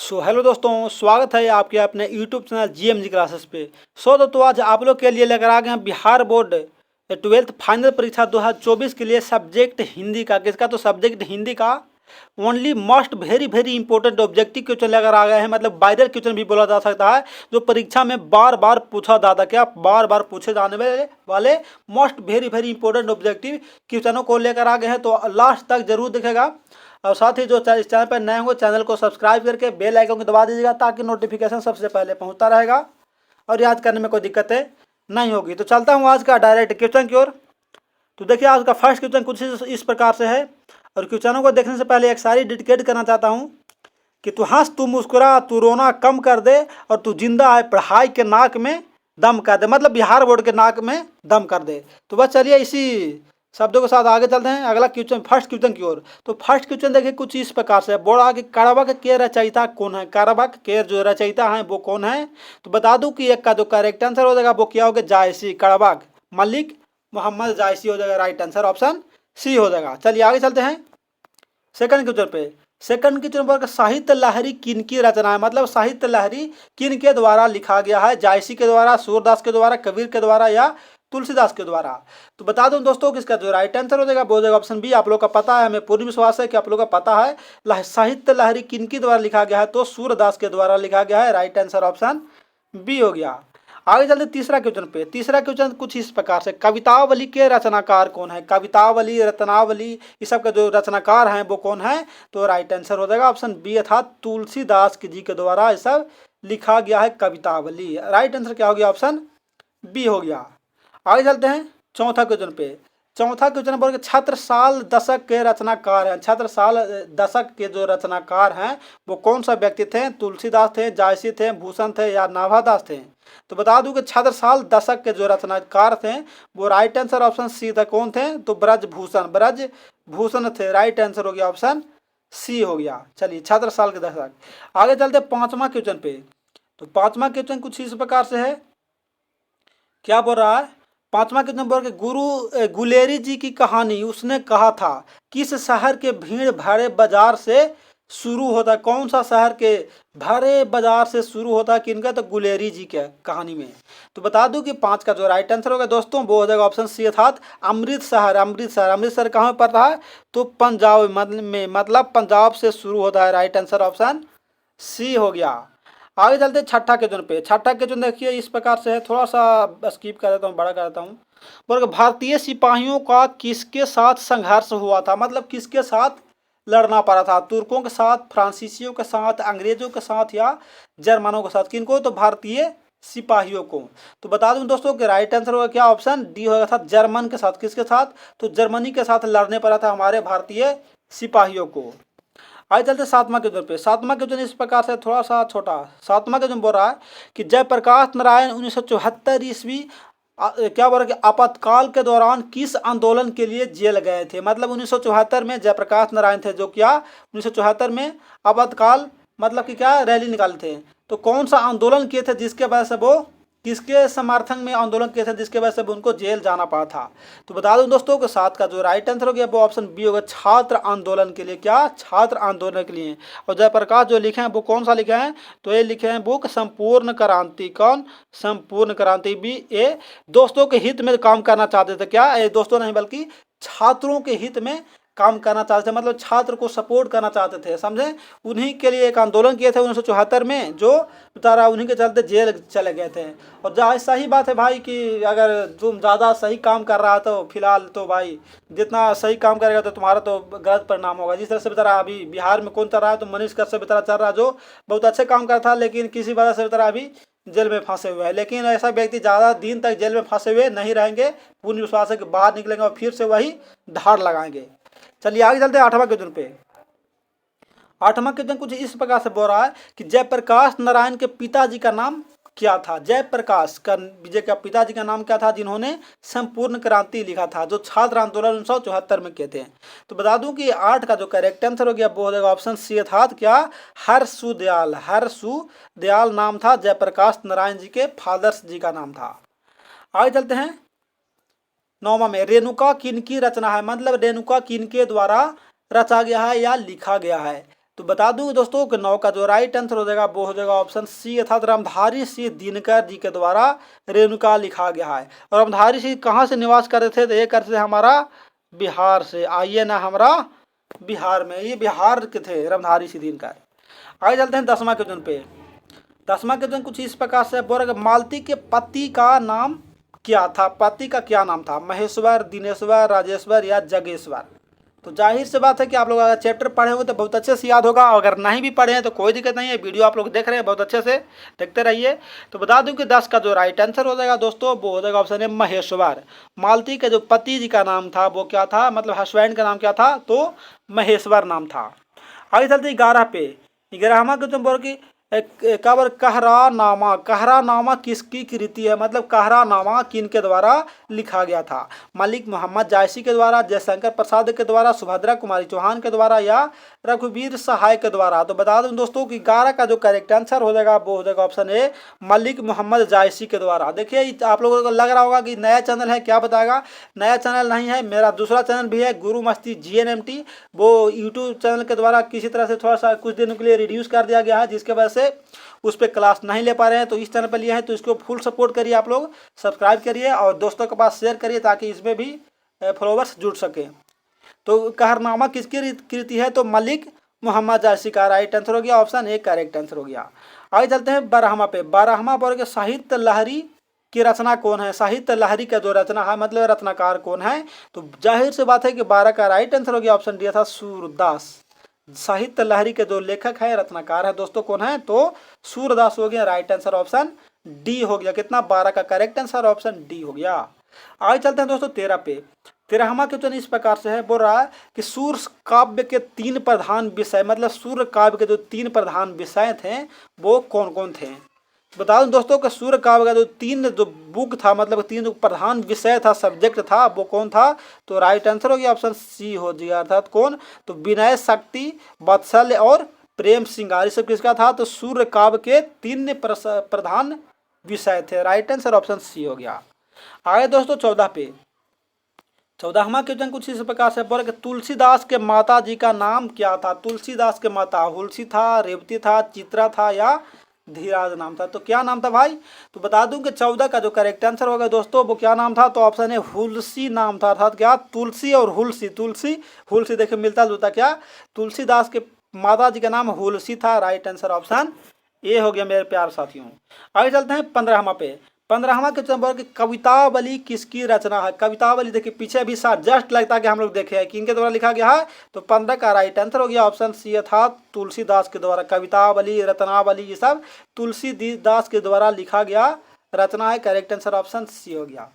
Hello दोस्तों, स्वागत है आपके अपने यूट्यूब चैनल जीएमजी क्लासेस पे। दोस्तों आज आप लोग के लिए लेकर आ गए हैं बिहार बोर्ड 12th फाइनल परीक्षा 2024 के लिए सब्जेक्ट हिंदी का। किसका? तो सब्जेक्ट हिंदी का only most very very important objective question लेकर आ गए हैं, मतलब वायरल क्वेश्चन भी बोला जा सकता है, जो परीक्षा में बार बार पूछा जाता, क्या बार बार पूछे जाने वाले most very very important objective क्वेश्चनों को लेकर आ गए हैं। तो लास्ट तक जरूर दिखेगा और साथ ही जो इस चैनल पर नए होंगे चैनल को सब्सक्राइब करके बेल आइकन को दबा दीजिएगा ताकि नोटिफिकेशन सबसे पहले पहुंचता रहेगा और याद करने में कोई दिक्कतें नहीं होगी। तो चलता हूं आज का डायरेक्ट क्वेश्चन की ओर। तो देखिए आज का फर्स्ट क्वेश्चन कुछ इस प्रकार से है, और क्वेश्चनों को देखने से पहले एक सारी डेडिकेट करना चाहता हूं कि तू हंस, तू मुस्कुरा, तू रोना कम कर दे और तू जिंदा है पढ़ाई के नाक में दम कर दे, मतलब बिहार बोर्ड के नाक में दम कर दे। तो बस चलिए इसी शब्दों के साथ आगे चलते हैं अगला क्वेश्चन, फर्स्ट क्वेश्चन की ओर। तो फर्स्ट क्वेश्चन देखिए कुछ इस प्रकार से बोला कि कारवाक के रचयिता कौन है। कारवाक के जो रचयिता हैं वो कौन है? तो बता दूं कि एक का जो करेक्ट आंसर हो जाएगा वो क्या होगा? जायसी, कारवाक मलिक मोहम्मद जायसी हो जाएगा। राइट आंसर ऑप्शन सी हो जाएगा। चलिए आगे चलते हैं सेकंड क्वेश्चन पे। सेकंड क्वेश्चन पर साहित्य लहरी किन की रचना है, मतलब साहित्य लहरी किन के द्वारा लिखा गया है? जायसी के द्वारा, सूरदास के द्वारा, कबीर के द्वारा या तुलसीदास के द्वारा? तो बता दूं दोस्तों कि इसका जो राइट आंसर हो जाएगा वो हो जाएगा ऑप्शन बी। आप लोग का पता है, हमें पूर्ण विश्वास है कि आप लोग का पता है साहित्य लहरी किन के द्वारा लिखा गया है, तो सूरदास के द्वारा लिखा गया है। राइट आंसर ऑप्शन बी हो गया। आगे चलते तीसरा क्वेश्चन पे। तीसरा क्वेश्चन कुछ इस प्रकार से, कवितावली के रचनाकार कौन है? कवितावली, रत्नावली, ये सब का जो रचनाकार हैं वो कौन है? तो राइट आंसर हो जाएगा ऑप्शन बी अर्थात तुलसीदास जी के द्वारा ये सब लिखा गया है कवितावली। राइट आंसर क्या हो गया? ऑप्शन बी हो गया। आगे चलते हैं चौथा क्वेश्चन पे। चौथा क्वेश्चन बोल के छत्रसाल दशक के रचनाकार हैं। छत्रसाल दशक के जो रचनाकार हैं वो कौन सा व्यक्ति थे? तुलसीदास थे, जायसी थे, भूषण थे या नाभादास थे? तो बता दूं कि छत्रसाल दशक के जो रचनाकार थे वो राइट आंसर ऑप्शन सी था। कौन थे? तो ब्रजभूषण थे। राइट आंसर हो गया ऑप्शन सी हो गया। चलिए छत्रसाल के दशक। आगे चलते पांचवा क्वेश्चन पे। तो पांचवा क्वेश्चन कुछ इस प्रकार से है, क्या बोल रहा है? पांचवा क्वेश्चन बोल के गुरु गुलेरी जी की कहानी उसने कहा था किस शहर के भीड़ भरे बाजार से शुरू होता है? कौन सा शहर के भरे बाजार से शुरू होता है किनका? तो गुलेरी जी के कहानी में। तो बता दूं कि पांच का जो राइट आंसर होगा दोस्तों वो हो जाएगा ऑप्शन सी अर्थात अमृतसर। अमृतसर कहाँ पर रहा है? तो पंजाब में, मतलब पंजाब से शुरू होता है। राइट आंसर ऑप्शन सी हो गया। आगे चलते छठा क्वेश्चन पे। छठा क्वेश्चन देखिए इस प्रकार से है, थोड़ा सा स्किप कर देता हूँ, बड़ा कर देता हूँ। बोल भारतीय सिपाहियों का किसके साथ संघर्ष हुआ था, मतलब किसके साथ लड़ना पड़ा था? तुर्कों के साथ, फ्रांसीसियों के साथ, अंग्रेजों के साथ या जर्मनों के साथ? किनको? तो भारतीय सिपाहियों को। तो बता दूं दोस्तों कि राइट आंसर होगा क्या? ऑप्शन डी होगा था जर्मन के साथ। किसके साथ? तो जर्मनी के साथ लड़ने पड़ा था हमारे भारतीय सिपाहियों को। आगे चलते सातवां क्वेश्चन पे। सातवां क्वेश्चन इस प्रकार से थोड़ा सा छोटा। सातवां क्वेश्चन बोल रहा है कि जयप्रकाश नारायण 1974 ईस्वी क्या बोल रहा है कि आपातकाल के दौरान किस आंदोलन के लिए जेल गए थे? मतलब 1974 में जयप्रकाश नारायण थे जो क्या 1974 में आपातकाल मतलब कि क्या रैली निकाले थे। तो कौन सा आंदोलन किए थे जिसके वजह से वो, किसके समर्थन में आंदोलन किए थे जिसके वजह से उनको जेल जाना पड़ा था? तो बता दूं दोस्तों के साथ का जो राइट आंसर हो गया वो ऑप्शन बी होगा छात्र आंदोलन के लिए। क्या? छात्र आंदोलन के लिए। और जयप्रकाश जो लिखे हैं वो कौन सा लिखे हैं? तो ये लिखे हैं बुक संपूर्ण क्रांति। कौन? संपूर्ण क्रांति। बी ए दोस्तों के हित में काम करना चाहते थे। क्या? ये दोस्तों नहीं बल्कि छात्रों के हित में काम करना चाहते थे, मतलब छात्र को सपोर्ट करना चाहते थे, समझे? उन्हीं के लिए एक आंदोलन किए थे 1974 में, जो बेचारा उन्हीं के चलते जेल चले गए थे। और जहाँ सही बात है भाई कि अगर तुम ज़्यादा सही काम कर रहा है तो फिलहाल तो भाई जितना सही काम करेगा तो तुम्हारा तो गलत परिणाम होगा। जिस तरह से बेचारा अभी बिहार में कौन चल रहा है? तो मनीष कश्यप बेचारा चल रहा है, जो बहुत अच्छे काम कर था लेकिन किसी वजह से बेचारा अभी जेल में फंसे हुए हैं। लेकिन ऐसा व्यक्ति ज़्यादा दिन तक जेल में फंसे हुए नहीं रहेंगे, पूर्ण विश्वास है कि बाहर निकलेंगे और फिर से वही धाड़ लगाएंगे। चलिए आगे चलते हैं आठवां क्वेश्चन पे। आठवां क्वेश्चन कुछ इस प्रकार से बोल रहा है कि जयप्रकाश नारायण के पिताजी का नाम क्या था? जयप्रकाश का विजय का पिताजी का नाम क्या था जिन्होंने संपूर्ण क्रांति लिखा था, जो छात्र आंदोलन 1974 में किए थे? तो बता दूं कि आठ का जो करेक्ट आंसर हो गया वो हो जाएगा ऑप्शन सी अर्थात क्या? हर्षुदयाल नाम था जयप्रकाश नारायण जी के, फादर्स जी का नाम था। आगे चलते हैं नौवां में। रेणुका किन की रचना है, मतलब रेणुका किन के द्वारा रचा गया है या लिखा गया है? तो बता दूं दोस्तों कि 9 का जो राइट आंसर हो जाएगा वो हो जाएगा ऑप्शन सी, अर्थात रामधारी सिंह दिनकर जी के द्वारा रेणुका लिखा गया है। और रामधारी सिंह कहाँ से निवास करते थे, तो ये करते थे हमारा बिहार से। आइए ना हमारा बिहार में, ये बिहार के थे रामधारी सिंह दिनकर। आगे चलते हैं 10वां क्वेश्चन पे। 10वां क्वेश्चन कुछ इस प्रकार से बोल रहा है, मालती के पति का नाम क्या था, पति का क्या नाम था, महेश्वर, दिनेश्वर, राजेश्वर या जगेश्वर। तो जाहिर सी बात है कि आप लोग अगर चैप्टर पढ़े होंगे तो बहुत अच्छे से याद होगा, अगर नहीं भी पढ़े हैं तो कोई दिक्कत नहीं है, वीडियो आप लोग देख रहे हैं बहुत अच्छे से देखते रहिए। तो बता दूं कि 10 का जो राइट आंसर हो जाएगा दोस्तों वो हो जाएगा ऑप्शन है महेश्वर। मालती के जो पति जी का नाम था वो क्या था, मतलब हस्बैंड का नाम क्या था, तो महेश्वर नाम था। आगे चलते 11 पे। 11वां क्वेश्चन बोल की कबर कहरानामा, कहरानामा किसकी कृति है, मतलब कहरानामा किन के द्वारा लिखा गया था, मलिक मोहम्मद जायसी के द्वारा, जयशंकर प्रसाद के द्वारा, सुभद्रा कुमारी चौहान के द्वारा या रघुवीर सहाय के द्वारा। तो बता दूं दोस्तों कि 11 का जो करेक्ट आंसर हो जाएगा वो हो जाएगा ऑप्शन ए, मलिक मोहम्मद जायसी के द्वारा। देखिए आप लोगों को लग रहा होगा कि नया चैनल है, क्या बताएगा, नया चैनल नहीं है, मेरा दूसरा चैनल भी है गुरु मस्ती GNMT, वो यूट्यूब चैनल के द्वारा किसी तरह से थोड़ा सा कुछ दिनों के लिए रिड्यूस कर दिया गया है, जिसके वजह से उस पर क्लास नहीं ले पा रहे हैं। तो इस चैनल पर लिया है तो इसको फुल सपोर्ट करिए, आप लोग सब्सक्राइब करिए और दोस्तों के पास शेयर करिए ताकि इसमें भी फॉलोवर्स जुड़ सके। तो कहरनामा किसकी कृति है, तो मलिक मोहम्मद जायसी का राइट आंसर हो गया, ऑप्शन ए करेक्ट आंसर हो गया। आगे चलते हैं 12वां पे। 12वां बोल के साहित्य लहरी की रचना कौन है, साहित्य लहरी का जो रचना है मतलब रत्नाकार कौन है। तो जाहिर सी बात है कि 12 का राइट आंसर हो गया, ऑप्शन डी था सूरदास। साहित्य लहरी के जो लेखक है रत्नाकार है दोस्तों कौन है, तो सूरदास हो गया, राइट आंसर ऑप्शन डी हो गया। कितना, 12 का करेक्ट आंसर ऑप्शन डी हो गया। आगे चलते हैं दोस्तों 13 पे। 13वां क्वेश्चन इस प्रकार से है, बोल रहा है कि सूर्य काव्य के 3 प्रधान विषय, मतलब सूर्य काव्य के जो 3 प्रधान विषय थे वो कौन कौन थे। बता दूं दोस्तों कि सूर्य काव्य का जो 3 जो बुक था, मतलब 3 जो प्रधान विषय था, सब्जेक्ट था, वो कौन था, तो राइट आंसर हो गया ऑप्शन सी हो गया, अर्थात कौन, तो विनय शक्ति, वात्सल्य और प्रेम श्रृंगार, सब किसका था, तो सूर्य काव्य के 3 प्रधान विषय थे, राइट आंसर ऑप्शन सी हो गया। आगे दोस्तों 14 पे। 14वां क्वेश्चन कुछ इस प्रकार से बोले कि तुलसीदास के माता जी का नाम क्या था। तुलसीदास के माता हुलसी था, रेवती था, चित्रा था या धीराज नाम था। तो क्या नाम था भाई, तो बता दूं कि 14 का जो करेक्ट आंसर होगा दोस्तों वो क्या नाम था, तो ऑप्शन है हुलसी नाम था, अर्थात क्या, तुलसी और हुलसी, तुलसी हुलसी देखिए मिलता जुलता, क्या, तुलसीदास के माता जी का नाम हुलसी था, राइट आंसर ऑप्शन ए हो गया मेरे प्यार साथियों। आगे चलते हैं 15वां पे। 15वां क्वेश्चन बोल कि कवितावली किसकी रचना है। कवितावली देखिए पीछे भी साथ जस्ट लगता है कि हम लोग देखे हैं कि इनके द्वारा लिखा गया है, तो 15 का राइट आंसर हो गया ऑप्शन सी, अर्थात तुलसीदास के द्वारा। कवितावली, रत्नावली ये सब तुलसीदास के द्वारा लिखा गया रचना है, करेक्ट आंसर ऑप्शन सी हो गया।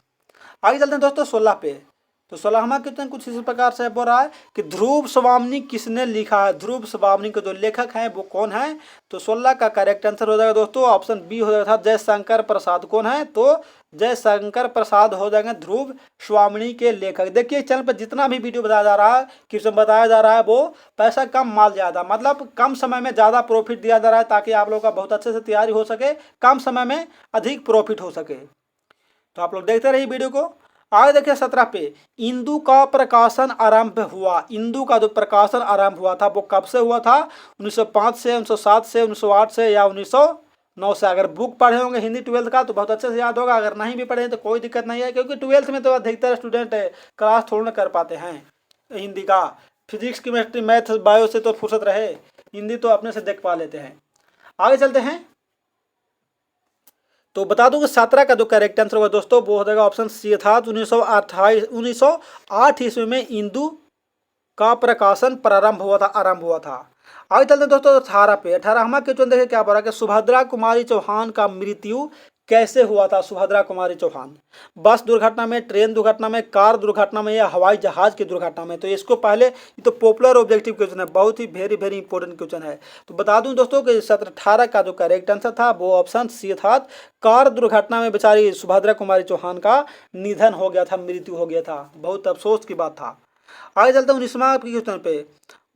आगे चलते हैं दोस्तों 16 पे। तो 16वां क्वेश्चन कुछ इस प्रकार से बोल रहा है कि ध्रुव स्वामी किसने लिखा है। ध्रुव स्वामी के जो लेखक हैं वो कौन है, तो 16 का करेक्ट आंसर हो जाएगा दोस्तों ऑप्शन बी हो जाएगा, जयशंकर प्रसाद। कौन है, तो जयशंकर प्रसाद हो जाएंगे ध्रुव स्वामी के लेखक। देखिए चैनल पर जितना भी वीडियो बताया जा रहा है, क्वेश्चन बताया जा रहा है, वो पैसा कम माल ज़्यादा, मतलब कम समय में ज़्यादा प्रॉफिट दिया जा रहा है ताकि आप लोग का बहुत अच्छे से तैयारी हो सके, कम समय में अधिक प्रॉफिट हो सके। तो आप लोग देखते रहिए वीडियो को। आगे देखिए 17 पे। इंदु का प्रकाशन आरंभ हुआ। इंदु का जो प्रकाशन आरंभ हुआ था वो कब से हुआ था, 1905 से, 1907 से, 1908 से या 1909 से। अगर बुक पढ़े होंगे हिंदी 12th का तो बहुत अच्छे से याद होगा, अगर नहीं भी पढ़े तो कोई दिक्कत नहीं है, क्योंकि 12th में तो अधिकतर स्टूडेंट क्लास थोड़ा कर पाते हैं हिंदी का। फिजिक्स केमिस्ट्री मैथ बायो से तो फुर्सत रहे, हिंदी तो अपने से देख पा लेते हैं। आगे चलते हैं। तो बता दूं कि 17 का जो करेक्ट आंसर होगा दोस्तों वो हो जाएगा ऑप्शन सी था, 1908 ईस्वी में इंदु का प्रकाशन प्रारंभ हुआ था, आरंभ हुआ था। आगे चलते हैं दोस्तों 18 पे। 18वां क्वेश्चन देखिए क्या बोला कि सुभद्रा कुमारी चौहान का मृत्यु कैसे हुआ था। सुभद्रा कुमारी चौहान बस दुर्घटना में, ट्रेन दुर्घटना में, कार दुर्घटना में या हवाई जहाज की दुर्घटना में। तो इसको पहले, ये तो पॉपुलर ऑब्जेक्टिव क्वेश्चन है, बहुत ही वेरी वेरी इंपॉर्टेंट क्वेश्चन है। तो बता दूं दोस्तों कि 18 का जो करेक्ट आंसर था वो ऑप्शन सी था, कार दुर्घटना में बेचारी सुभद्रा कुमारी चौहान का निधन हो गया था, मृत्यु हो गया था, बहुत अफसोस की बात था। आगे चलते हैं 19वां क्वेश्चन पे।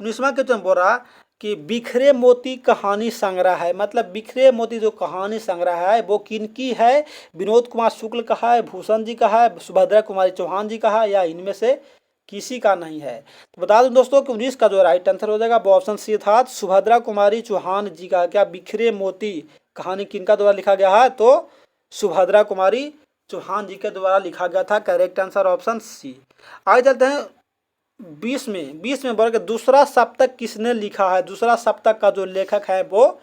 19वां क्वेश्चन बोल रहा कि बिखरे मोती कहानी संग्रह है, मतलब बिखरे मोती जो कहानी संग्रह है वो किनकी है। विनोद कुमार शुक्ल का है, भूषण जी का है, सुभद्रा कुमारी चौहान जी का है या इनमें से किसी का नहीं है। तो बता दूं दोस्तों कि 19 का जो राइट आंसर हो जाएगा वो ऑप्शन सी था, सुभद्रा कुमारी चौहान जी का। क्या बिखरे मोती कहानी किनका द्वारा लिखा गया है? तो सुभद्रा कुमारी चौहान जी के द्वारा लिखा गया था। Correct answer option C. आगे चलते हैं 20 में बोल के दूसरा सप्तक किसने लिखा है? दूसरा सप्तक का जो लेखक है वो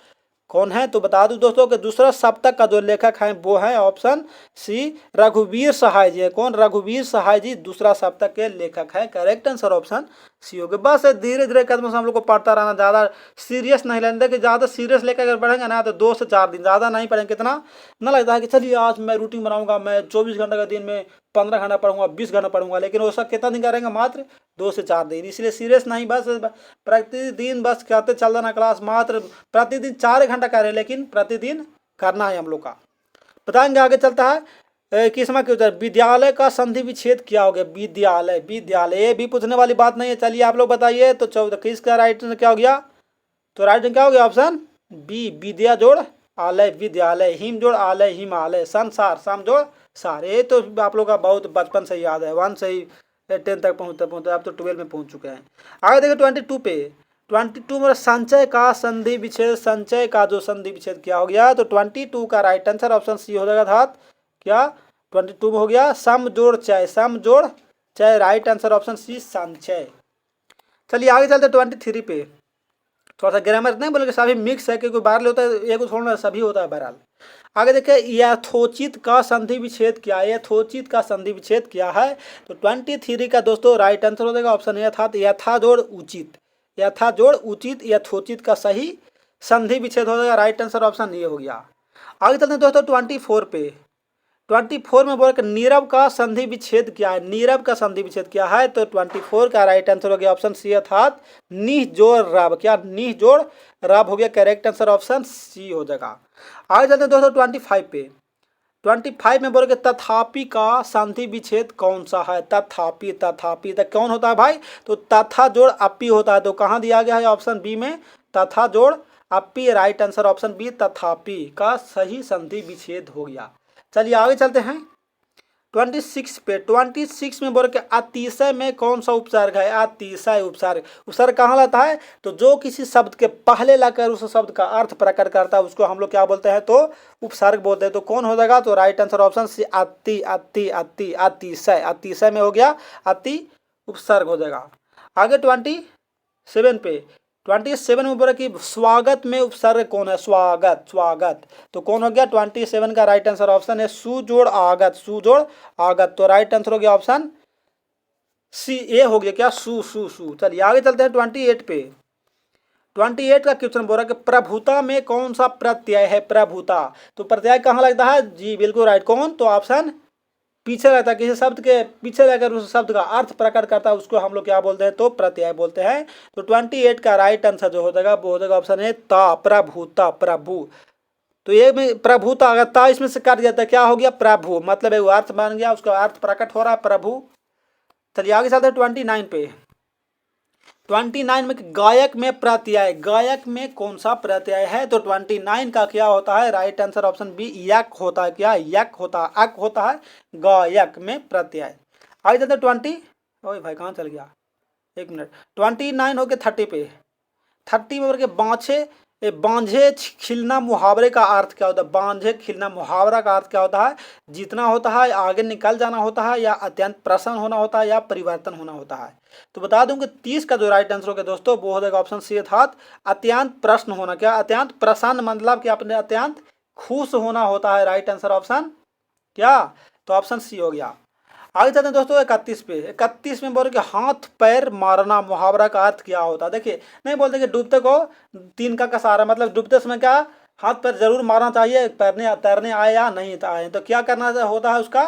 कौन है? तो बता दूं दोस्तों कि दूसरा सप्तक का जो लेखक है वो है ऑप्शन सी, रघुवीर सहाय जी है। कौन? रघुवीर सहाय जी दूसरा सप्तक के लेखक है। करेक्ट आंसर ऑप्शन सी हो गया। बस धीरे धीरे कदम से हम लोग को पढ़ता रहना, ज़्यादा सीरियस नहीं लेना कि ज़्यादा सीरियस लेकर अगर पढ़ेंगे ना तो 2 से 4 दिन, ज़्यादा नहीं पढ़ेंगे। कितना ना लगता है कि चलिए आज मैं रूटीन बनाऊंगा, मैं 24 घंटे का दिन में 15 घंटा पढ़ूंगा, 20 घंटा पढ़ूंगा, लेकिन वो सब कितना दिन करेंगे? मात्र 2 से 4 दिन। इसलिए सीरियस नहीं, बस प्रतिदिन बस कहते चल जाना क्लास। मात्र प्रतिदिन 4 घंटा करें, लेकिन प्रतिदिन करना है हम लोग का। बताएंगे आगे चलता है। किसमा के उत्तर विद्यालय का संधि विच्छेद क्या हो गया? विद्यालय, विद्यालय ये भी पूछने वाली बात नहीं है। चलिए आप लोग बताइए। तो 14 किसका राइट आंसर क्या हो गया? तो राइट आंसर क्या हो गया? ऑप्शन बी, विद्या जोड़ आलय विद्यालय, हिम जोड़ आलय हिमालय, संसार सम जोड़ सार। ये तो आप लोग का बहुत बचपन से याद है, 1 से ही 10 तक पहुँचते पहुँचते आप तो 12 में पहुँच चुके हैं। आगे देखिए 22 पे। 22 में संचय का संधि विच्छेद, संचय का जो संधि विच्छेद क्या हो गया? तो 22 का राइट आंसर ऑप्शन सी हो जाएगा था। क्या 22 में हो गया? सम जोड़ चय, सम जोड़ चय। राइट आंसर ऑप्शन सी, संचय। चलिए आगे चलते 23 पे। थोड़ा सा ग्रामर नहीं बोलेंगे, सभी मिक्स है क्योंकि बाहर होता है, एक थोड़ा सभी होता है बहरहाल। आगे देखिए यथोचित का संधि विच्छेद क्या है? यथोचित का संधि विच्छेद क्या है? तो 23 का दोस्तों राइट आंसर हो जाएगा ऑप्शन ए था, यथा जोड़ उचित, यथा जोड़ उचित यथोचित का सही संधि विच्छेद हो जाएगा। राइट आंसर ऑप्शन ए हो गया। आगे चलते हैं दोस्तों 24 पे। 24 में बोल नीरव का संधि विच्छेद क्या है? नीरव का संधि विच्छेद क्या है? तो 24 का राइट आंसर हो गया ऑप्शन सी अर्थात निह जोड़ रब। क्या निह जोड़ रब हो गया? करेक्ट आंसर ऑप्शन सी हो जाएगा। आगे चलते हैं दोस्तों 25 पे। 25 में बोलोगे तथापि का संधि विच्छेद कौन सा है? तथापि, तथापि तो कौन होता है भाई? तो तथा जोड़ अपी होता है। तो कहाँ दिया गया है? ऑप्शन बी में, तथा जोड़ अपी। राइट आंसर ऑप्शन बी, तथापि का सही संधि विच्छेद हो गया। चलिए आगे चलते हैं 26 पे। 26 में बोल के अतिशय में कौन सा उपसर्ग है? अतिशय उपसर्ग। उपसर्ग कहाँ लाता है? तो जो किसी शब्द के पहले लाकर उस शब्द का अर्थ प्रकट करता है उसको हम लोग क्या बोलते हैं? तो उपसर्ग बोलते हैं। तो कौन हो जाएगा? तो राइट आंसर ऑप्शन सी, अति, अति, अति, अतिशय। अतिशय में हो गया अति, उपसर्ग हो जाएगा। आगे 27 पे। 27 में बोला कि स्वागत में उपसर्ग कौन है? स्वागत, स्वागत। तो कौन हो गया? 27 का राइट आंसर ऑप्शन है सुजोड़ आगत, सुजोड़ आगत। तो राइट आंसर हो गया ऑप्शन सी, ए हो गया। क्या? सु, सु, सु। चलिए आगे चलते हैं 28 पे। 28 का क्वेश्चन बोल रहा है कि प्रभुता में कौन सा प्रत्यय है? प्रभुता, तो प्रत्यय कहाँ लगता है? जी बिल्कुल राइट। कौन? तो ऑप्शन पीछे रहता है, किसी शब्द के पीछे रहकर उस शब्द का अर्थ प्रकट करता है उसको हम लोग क्या बोलते हैं? तो प्रत्यय बोलते हैं। तो 28 का राइट आंसर जो हो जाएगा वो हो जाएगा ऑप्शन है ता, प्रभुता, प्रभु। तो ये में प्रभुता अगर ता इसमें से काट जाता है क्या हो गया? प्रभु, मतलब वो अर्थ बन गया, उसका अर्थ प्रकट हो रहा है प्रभु। चलिए आगे चलते हैं 29 पे। 29 में गायक में प्रत्यय, गायक में कौन सा प्रत्यय है? तो 29 का क्या होता है? राइट आंसर ऑप्शन बी, यक होता है। क्या? यक होता है, अक होता है गायक में प्रत्यय। आगे चलते 20, ओए भाई कहाँ चल गया? एक मिनट। 29 हो गया 30 पे। 30 में बोल के बाँछे बांझे खिलना मुहावरे का अर्थ क्या होता है? बांझे खिलना मुहावरा का अर्थ क्या होता है? जीतना होता है, आगे निकल जाना होता है, या अत्यंत प्रसन्न होना होता है, या परिवर्तन होना होता है। तो बता दूं कि 30 का जो राइट आंसर होगा दोस्तों वो हो जाएगा ऑप्शन सी अर्थात अत्यंत प्रश्न होना। क्या? अत्यंत प्रसन्न मतलब कि अपने अत्यंत खुश होना होता है। राइट आंसर ऑप्शन क्या? तो ऑप्शन सी हो गया। आगे चलते हैं दोस्तों 31 पे। 31 में बोल के हाथ पैर मारना मुहावरा का अर्थ क्या होता है? देखिए नहीं बोलते कि डूबते को 3 का सहारा, मतलब डूबते समय क्या हाथ पैर जरूर मारना चाहिए, तैरने आए या नहीं आए। तो क्या करना होता है उसका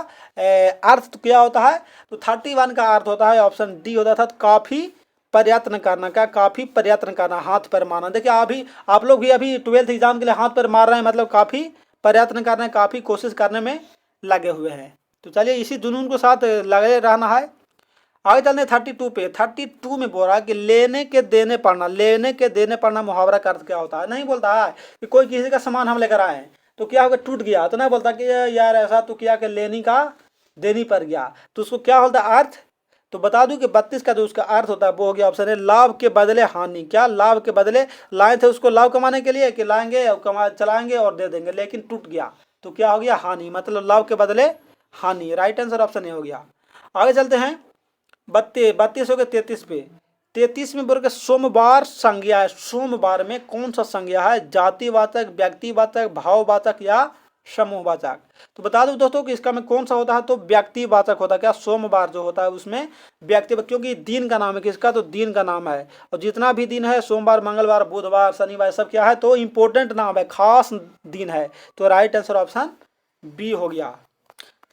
अर्थ तो क्या होता है? तो 31 का अर्थ होता है ऑप्शन डी होता था, काफ़ी प्रयत्न करना। क्या? काफ़ी प्रयत्न करना, हाथ पैर मारना। देखिए अभी आप लोग भी अभी 12th एग्जाम के लिए हाथ पैर मार रहे हैं, मतलब काफ़ी प्रयत्न कर रहे हैं, काफ़ी कोशिश करने में लगे हुए हैं। तो चलिए इसी जुनून के साथ लगे रहना है। आगे चलते 32 पे। 32 में बोल रहा है कि लेने के देने पढ़ना, लेने के देने पढ़ना मुहावरा का अर्थ क्या होता है? नहीं बोलता है कि कोई किसी का सामान हम लेकर आए तो क्या होगा? टूट गया, तो नहीं बोलता कि यार ऐसा तो किया कि लेनी का देनी पड़ गया। तो उसको क्या बोलता है अर्थ? तो बता दूं कि 32 का जो उसका अर्थ होता है वो हो गया ऑप्शन है लाभ के बदले हानि। क्या लाभ के बदले लाए थे उसको लाभ कमाने के लिए कि लाएंगे और कमा चलाएंगे और दे देंगे, लेकिन टूट गया तो क्या हो गया हानि, मतलब लाभ के बदले हानि। राइट आंसर ऑप्शन ए हो गया। आगे चलते हैं 32 हो गए 33 पे। 33 में बोल के सोमवार संज्ञा है। सोमवार में कौन सा संज्ञा है, जातिवाचक, व्यक्तिवाचक, भाववाचक या समूहवाचक। तो बता दूं दोस्तों कि इसका में कौन सा होता है तो व्यक्तिवाचक होता है। क्या सोमवार जो होता है उसमें व्यक्ति, क्योंकि दिन का नाम है किसका तो दिन का नाम है, और जितना भी दिन है सोमवार, मंगलवार, बुधवार, शनिवार सब क्या है तो इंपॉर्टेंट नाम है, खास दिन है। तो राइट आंसर ऑप्शन बी हो गया।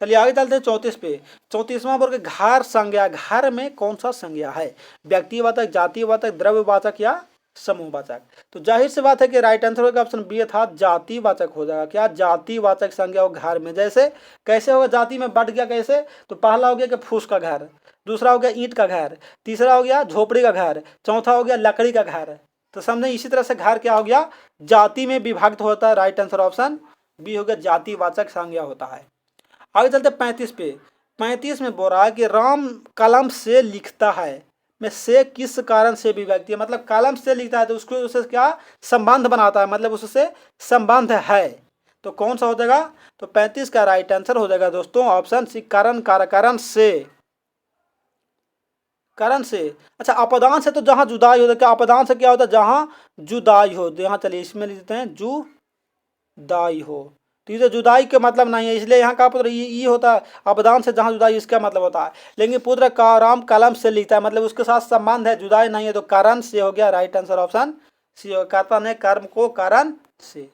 चलिए आगे चलते हैं 34 पे। 34वां वर्ग घर संज्ञा। घर में कौन सा संज्ञा है, व्यक्तिवाचक, जातिवाचक, द्रव्यवाचक या समूहवाचक। तो जाहिर सी बात है कि राइट आंसर होगा ऑप्शन बी था जातिवाचक हो जाएगा। क्या जातिवाचक संज्ञा हो घर में। जैसे कैसे होगा, जाति में बढ़ गया कैसे, तो पहला हो गया कि फूस का घर, दूसरा हो गया ईंट का घर, तीसरा हो गया झोपड़ी का घर, चौथा हो गया लकड़ी का घर। तो समझे इसी तरह से घर क्या हो गया जाति में विभक्त होता है। राइट आंसर ऑप्शन बी हो गया जातिवाचक संज्ञा होता है। आगे चलते 35 पे। 35 में बोल रहा है कि राम कलम से लिखता है में से किस कारण से विभक्ति है, मतलब कलम से लिखता है तो उसको उससे क्या संबंध बनाता है, मतलब उससे संबंध है। तो कौन सा हो जाएगा तो 35 का राइट आंसर हो जाएगा दोस्तों ऑप्शन सी कारण कारण से। कारण से अच्छा अपदान से तो जहां जुदाई होता है, क्या अपदान से क्या होता है जहां जुदाई हो। तो यहाँ चलिए इसमें लिखते हैं जुदाई हो, तो ये जुदाई का मतलब नहीं है, इसलिए यहाँ का पुत्र ये होता है अपदान से जहाँ जुदाई इसका मतलब होता है। लेकिन पुत्र का राम कलम से लिखता है मतलब उसके साथ संबंध है, जुदाई नहीं है, तो कारण से हो गया। राइट आंसर ऑप्शन सी हो, कर्ता ने कर्म को कारण से।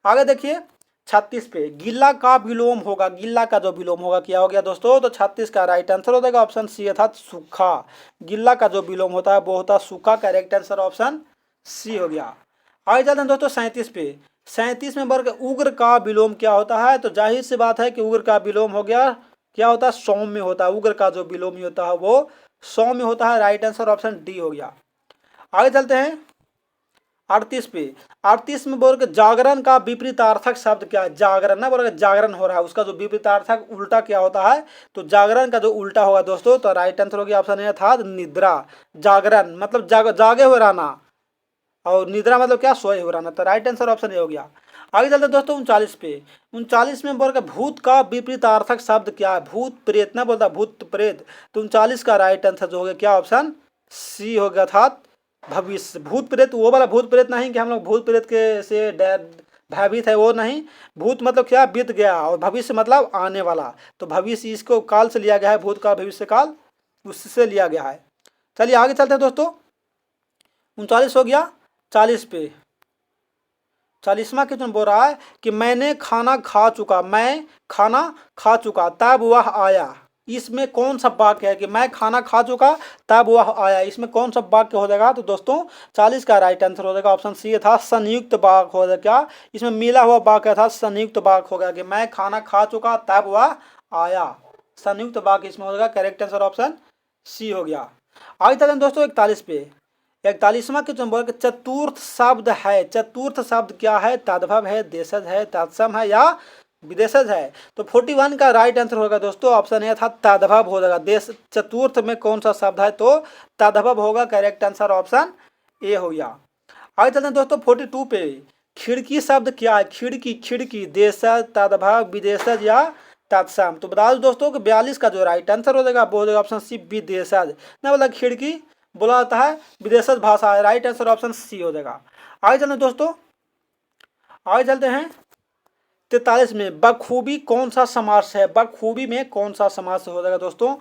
आगे देखिए 36 पे गिल्ला का विलोम होगा। गिल्ला का जो विलोम होगा क्या हो गया दोस्तों तो 36 का राइट आंसर हो जाएगा ऑप्शन सी अर्थात सूखा। गिल्ला का जो विलोम होता है वो होता है सूखा। करेक्ट आंसर ऑप्शन सी हो गया। आगे चलते हैं दोस्तों 37 पे। 37 में वर्ग उग्र का विलोम क्या होता है, तो जाहिर सी बात है कि उग्र का विलोम हो गया क्या होता है सौम्य होता है। उग्र का जो विलोम होता है वो सौम्य होता है। राइट आंसर ऑप्शन डी हो गया। आगे चलते हैं 38 पे। 38 में वर्ग जागरण का विपरीतार्थक शब्द क्या है। जागरण ना वर्ग जागरण हो रहा है उसका जो विपरीतार्थक उल्टा क्या होता है, तो जागरण का जो उल्टा होगा दोस्तों तो राइट आंसर हो गया ऑप्शन ए था निद्रा। जागरण मतलब जागे हुए रहना और निद्रा मतलब क्या सोए हो रहना। तो राइट आंसर ऑप्शन ए हो गया। आगे चलते हैं दोस्तों 39 पे। 39 में वर्ग भूत का विपरीतार्थक शब्द क्या है। भूत प्रेत ना बोलता भूत प्रेत। तो 39 का राइट आंसर जो हो गया क्या ऑप्शन सी हो गया था भविष्य। भूत प्रेत वो वाला भूत प्रेत नहीं कि हम लोग भूत प्रेत के से भयभीत है, वो नहीं। भूत मतलब क्या बीत गया और भविष्य मतलब आने वाला। तो भविष्य इसको काल से लिया गया है, भूत काल भविष्य काल उससे लिया गया है। चलिए आगे चलते हैं दोस्तों 39 हो गया। 40 पे 40वां क्वेश्चन बोल रहा है कि मैंने खाना खा चुका, मैं खाना खा चुका तब वह आया। इसमें कौन सा वाक्य है कि मैं खाना खा चुका तब वह आया, इसमें कौन सा वाक्य हो जाएगा तो दोस्तों 40 का राइट आंसर हो जाएगा ऑप्शन सी था संयुक्त वाक्य हो जाएगा। क्या इसमें मिला हुआ वाक्य था संयुक्त वाक्य हो गया कि मैं खाना खा चुका तब वह आया। संयुक्त वाक्य इसमें हो जाएगा। करेक्ट आंसर ऑप्शन सी हो गया। आगे चलते हैं दोस्तों 41 पे। 41वां क्वेश्चन बोल के चतुर्थ शब्द है। चतुर्थ शब्द क्या है, तद्भव है, देशज है, तत्सम है या विदेशज है। तो 41 का राइट आंसर होगा दोस्तों ऑप्शन ए था तद्भव हो जाएगा। देश चतुर्थ में कौन सा शब्द है तो तद्भव होगा। करेक्ट आंसर ऑप्शन ए हो गया। आगे चलते हैं दोस्तों 42 पे। खिड़की शब्द क्या है। खिड़की खिड़की देशज, तद्भव, विदेशज या तत्सम। तो बता दो दोस्तों कि 42 का जो राइट आंसर हो जाएगा वो हो जाएगा ऑप्शन सी विदेशज। ना बोला खिड़की बोला जाता है विदेशज भाषा है। राइट आंसर ऑप्शन सी हो जाएगा। आगे चलते दोस्तों आगे चलते हैं 43 में बखूबी कौन सा समास है। बखूबी में कौन सा समास हो जाएगा दोस्तों,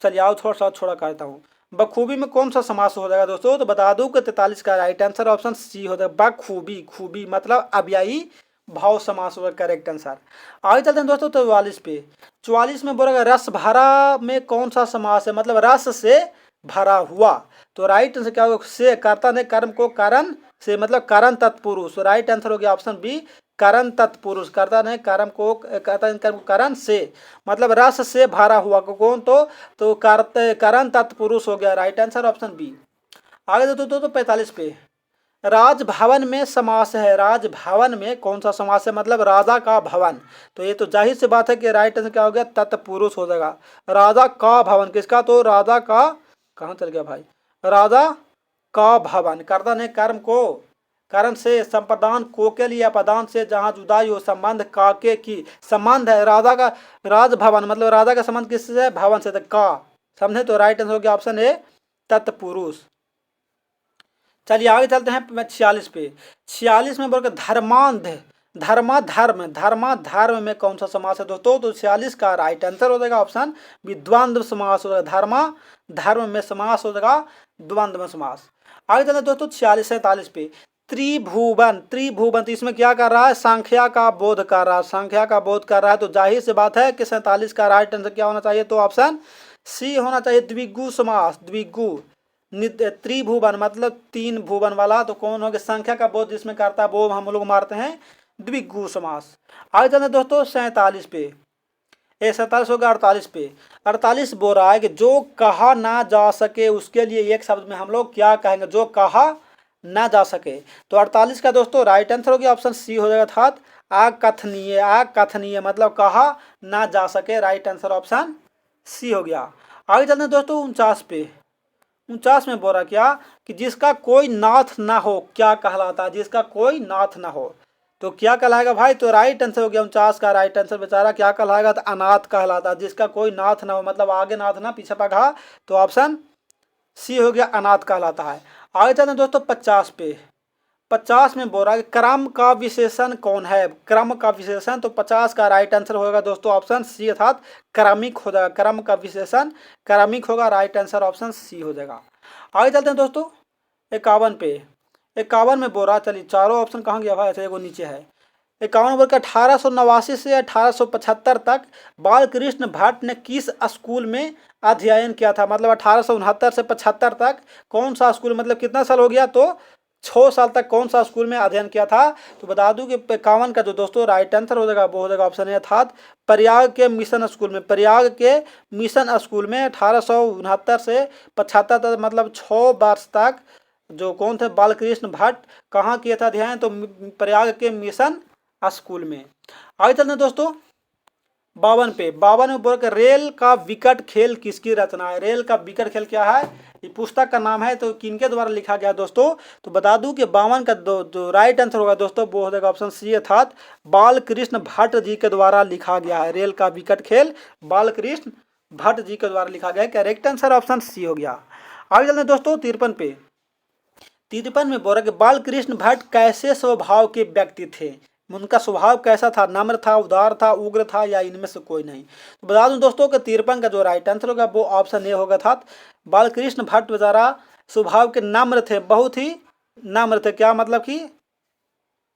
चलिए आओ थोड़ा सा छोड़ा करता हूँ। बखूबी में कौन सा समास हो जाएगा दोस्तों, तो बता दूं कि 43 का राइट आंसर ऑप्शन सी हो जाएगा बखूबी। खूबी मतलब अव्ययी भाव समास होगा। Correct answer. आगे चलते हैं दोस्तों 44 पे। 44 में बोलेगा रस भरा में कौन सा समास है, मतलब रस से भरा हुआ। तो राइट आंसर क्या होगा से कर्ता ने कर्म को कारण से मतलब कारण तत्पुरुष। राइट आंसर हो गया ऑप्शन बी कारण तत्पुरुष। कर्ता ने कर्म को कारण से मतलब रस से भरा हुआ को कौन तो कारण तत्पुरुष हो गया। Right answer option B. आगे दोस्तों 45 पे राजभवन में समास है, राजभवन में कौन सा समास है, मतलब राजा का भवन। तो ये तो जाहिर सी बात है कि राइट आंसर क्या हो गया, तत्पुरुष हो जाएगा। राजा का भवन किसका, तो राजा का, कहाँ चल गया भाई, राजा का भवन। कर्तन है कर्म को, कर्म से संप्रदान को के लिए अपदान से जहाँ जुदाई हो, संबंध का के की, संबंध है राजा का, राजभवन मतलब राजा का संबंध किससे है, भवन से, तो का, समझे। तो राइट आंसर हो गया ऑप्शन ए तत्पुरुष। चलिए आगे चलते हैं 46 पे। 46 में बोल धर्मांध, धर्म, धर्म में कौन सा समास है दोस्तों, तो 46 का राइट आंसर हो जाएगा ऑप्शन बी, द्वंद्व समास हो जाएगा। धर्म में समास हो जाएगा द्वंद्व में समास। आगे चलते हैं दोस्तों 46 47 पे। त्रिभुवन, त्रिभुवन, तो इसमें क्या कर रहा है, संख्या का बोध कर रहा है, संख्या का बोध कर रहा है। तो जाहिर सी बात है कि 47 का राइट आंसर क्या होना चाहिए, तो ऑप्शन सी होना चाहिए, द्विगु समास, द्विगु। त्रिभुवन मतलब तीन भुवन वाला, तो कौन हो गया, संख्या का बोध जिसमें करता है वो हम लोग मारते हैं द्विगु समास। आगे चलते दोस्तों 47 पे, 47 होगा 48 पे। 48 बोल रहा है कि जो कहा ना जा सके उसके लिए एक शब्द में हम लोग क्या कहेंगे, जो कहा ना जा सके। तो 48 का दोस्तों राइट आंसर हो गया ऑप्शन सी हो जाएगा था, अकथनीय, अकथनीय मतलब कहा ना जा सके, राइट आंसर ऑप्शन सी हो गया। आगे चलते हैं दोस्तों 49 पे। 49 में बोल रहा क्या कि जिसका कोई नाथ ना हो क्या कहलाता है, जिसका कोई नाथ ना हो तो क्या कहलाएगा भाई, तो राइट आंसर हो गया 49 का राइट आंसर बेचारा क्या कहलाएगा, तो अनाथ कहलाता है। जिसका कोई नाथ ना हो मतलब आगे नाथ ना पीछे पगा, तो ऑप्शन सी हो गया अनाथ कहलाता है। आगे चलते हैं दोस्तों 50 पे। 50 में बोल रहा है क्रम का विशेषण कौन है, क्रम का विशेषण, तो 50 का राइट आंसर होगा दोस्तों ऑप्शन सी अर्थात क्रमिक हो जाएगा, क्रम का विशेषण क्रमिक होगा, राइट आंसर ऑप्शन सी हो जाएगा। आगे चलते हैं दोस्तों 51 पे। 51 में बोल रहा, चलिए चारों ऑप्शन कहाँ गया भाई, ऐसे वो नीचे है। 51 वर्ष 1889 से 1875 तक बाल कृष्ण भट्ट ने किस स्कूल में अध्ययन किया था, मतलब 1869 से 75 तक कौन सा स्कूल, मतलब कितना साल हो गया, तो 6 साल तक कौन सा स्कूल में अध्ययन किया था। तो बता दूं कि 51 का जो दोस्तों राइट आंसर हो जाएगा वो हो जाएगा ऑप्शन है अर्थात प्रयाग के मिशन स्कूल में, प्रयाग के मिशन स्कूल में 1869 से 75 तक मतलब 6 वर्ष तक जो कौन थे बालकृष्ण भट्ट कहाँ किया था अध्ययन, तो प्रयाग के मिशन स्कूल में। आगे चलते हैं दोस्तों 52 पे। 52 में बोल के रेल का विकट खेल किसकी रचना है, रेल का विकट खेल क्या है, ये पुस्तक का नाम है, तो किनके द्वारा लिखा गया दोस्तों, तो बता दूं कि 52 का जो राइट आंसर होगा दोस्तों वो हो जाएगा ऑप्शन सी अर्थात बालकृष्ण भट्ट जी के द्वारा लिखा गया है। रेल का विकट खेल बालकृष्ण भट्ट जी के द्वारा लिखा गया है, करेक्ट आंसर ऑप्शन सी हो गया। आगे चलते हैं दोस्तों 53 पे। 53 में बोल रहा कि बालकृष्ण भट्ट कैसे स्वभाव के व्यक्ति थे, उनका स्वभाव कैसा था, नम्र था, उदार था, उग्र था, या इनमें से कोई नहीं। तो बता दूं दोस्तों कि 53 का जो राइट आंसर होगा वो ऑप्शन ए होगा था बालकृष्ण भट्ट बेचारा स्वभाव के नम्र थे, बहुत ही नम्र थे, क्या मतलब कि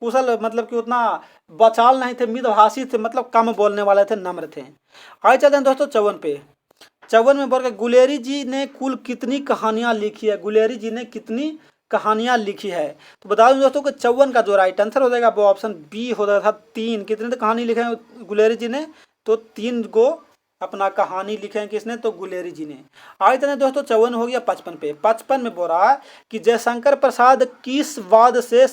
कुशल, मतलब कि उतना बचाल नहीं थे, मितभाषी थे, मतलब कम बोलने वाले थे, नम्र थे। आगे चलते हैं दोस्तों 54 पे। 54 में बोल के गुलेरी जी ने कुल कितनी कहानियां लिखी है, गुलेरी जी ने कितनी कहानियां लिखी है। तो बता दूं दोस्तों कि 54 का जो राइट आंसर हो जाएगा वो ऑप्शन बी हो जाता था 3। कितने तो कहानी लिखे हैं गुलेरी जी ने, तो 3 को अपना कहानी लिखे हैं किसने, तो गुलेरी जी ने। आगे चलते दोस्तों 54 हो गया 55 पे। 55 में बोल रहा है कि जयशंकर प्रसाद किस वाद से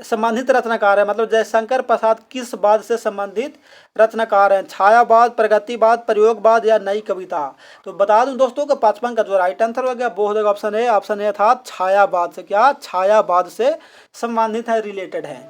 संबंधित रचनाकार है, मतलब जयशंकर प्रसाद किस वाद से संबंधित रचनाकार हैं, छायावाद, प्रगतिवाद, प्रयोगवाद, या नई कविता। तो बता दूं दोस्तों कि 55 का जो राइट आंसर हो गया वो हो जाएगा ऑप्शन ए था छायावाद से, क्या छायावाद से संबंधित है, रिलेटेड है।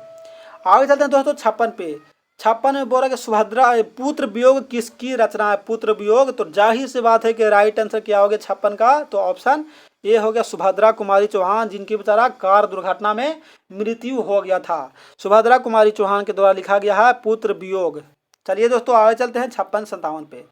आगे चलते हैं दोस्तों 56 पे। 56 में बोल रहा कि सुभद्रा पुत्र वियोग किसकी रचना है, पुत्र वियोग, तो जाहिर सी बात है कि राइट आंसर क्या हो गया 56 का, तो ऑप्शन ये हो गया सुभद्रा कुमारी चौहान, जिनकी बेचारा कार दुर्घटना में मृत्यु हो गया था। सुभद्रा कुमारी चौहान के द्वारा लिखा गया है पुत्र वियोग। चलिए दोस्तों आगे चलते हैं 56 57 पे।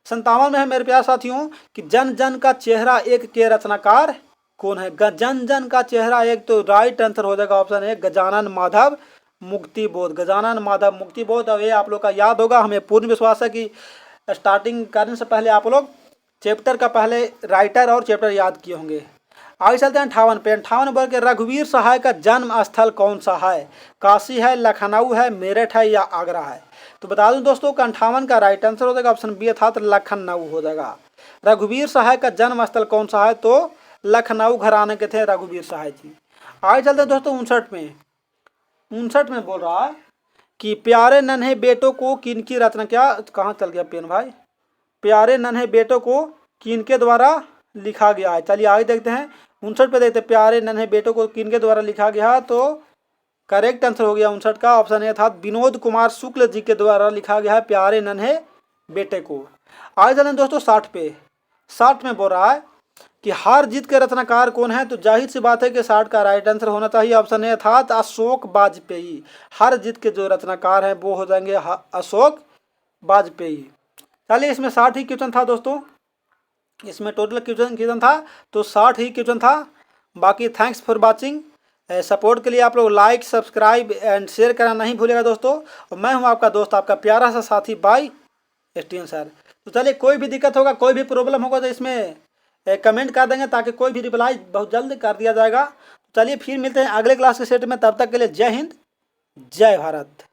57 में है मेरे प्यारे साथियों कि जन जन का चेहरा एक के रचनाकार कौन है, जन जन का चेहरा एक, तो राइट आंसर हो जाएगा ऑप्शन ए गजानन माधव मुक्तिबोध, गजानन माधव मुक्तिबोध। अब ये आप लोग का याद होगा, हमें पूर्ण विश्वास है कि स्टार्टिंग करने से पहले आप लोग चैप्टर का पहले राइटर और चैप्टर याद किए होंगे। आगे चलते हैं 58 पे। 58 वर्ग के रघुवीर सहाय का जन्म स्थल कौन सा है, काशी है, लखनऊ है, मेरठ है, या आगरा है। तो बता दूं दोस्तों कि 58 का राइट आंसर हो जाएगा ऑप्शन बी अर्थात लखनऊ हो जाएगा। रघुवीर सहाय का जन्म स्थल कौन सा है, तो लखनऊ घराने के थे रघुवीर सहाय जी। आगे चलते हैं दोस्तों 59 में। 59 में बोल रहा है कि प्यारे नन्हे बेटों को किनकी रचना, क्या कहाँ चल गया पेन भाई, प्यारे नन्हे बेटों को किनके द्वारा लिखा गया है। चलिए आगे देखते हैं 59 पे देखते हैं, प्यारे नन्हे बेटों को किनके द्वारा लिखा गया। तो करेक्ट आंसर हो गया 59 का, ऑप्शन ए था विनोद कुमार शुक्ल जी के द्वारा लिखा गया है प्यारे नन्हे बेटे को। आगे चलें दोस्तों 60 पे। 60 में बोल रहा है कि हार जीत के रचनाकार कौन है। तो जाहिर सी बात है कि 60 का राइट आंसर होना चाहिए ऑप्शन ए था अशोक वाजपेयी। हार जीत के जो रचनाकार हैं वो हो जाएंगे अशोक वाजपेयी। चलिए इसमें 60 ही क्वेश्चन था दोस्तों, इसमें टोटल क्वेश्चन था तो 60 ही क्वेश्चन था। बाकी थैंक्स फॉर वाचिंग। सपोर्ट के लिए आप लोग लाइक सब्सक्राइब एंड शेयर करना नहीं भूलेगा दोस्तों। और मैं हूं आपका दोस्त आपका प्यारा सा साथी बाय एसटीएन सर। तो चलिए कोई भी दिक्कत होगा कोई भी प्रॉब्लम होगा तो इसमें कमेंट कर देंगे ताकि कोई भी रिप्लाई बहुत जल्द कर दिया जाएगा। चलिए फिर मिलते हैं अगले क्लास के सेट में, तब तक के लिए जय हिंद जय भारत।